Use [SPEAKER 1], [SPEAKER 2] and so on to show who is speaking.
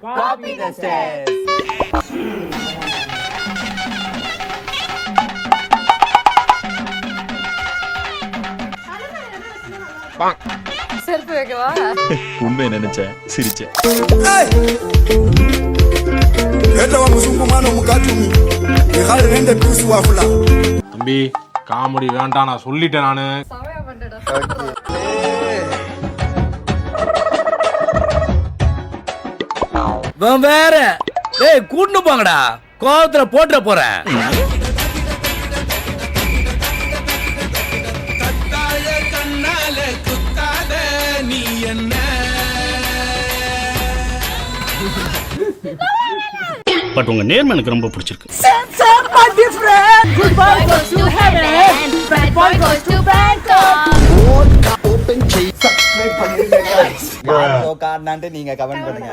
[SPEAKER 1] Copy the stairs.
[SPEAKER 2] செருப்பு வைக்கவா?
[SPEAKER 3] உண்மை நினைச்சேன் சிரிச்சேன்.
[SPEAKER 4] தம்பி காமெடி வேண்டாம் நான் சொல்லிட்டேன் நானு.
[SPEAKER 2] சமயம் பண்ணடா.
[SPEAKER 5] வேற டேய் கூட்டு போங்கடா, கோவத்துல போட்டுற போறேன்.
[SPEAKER 3] பட் உங்க நேர்மை எனக்கு ரொம்ப பிடிச்சிருக்கு.
[SPEAKER 1] நீங்க கமெண்ட் பண்ணுங்க.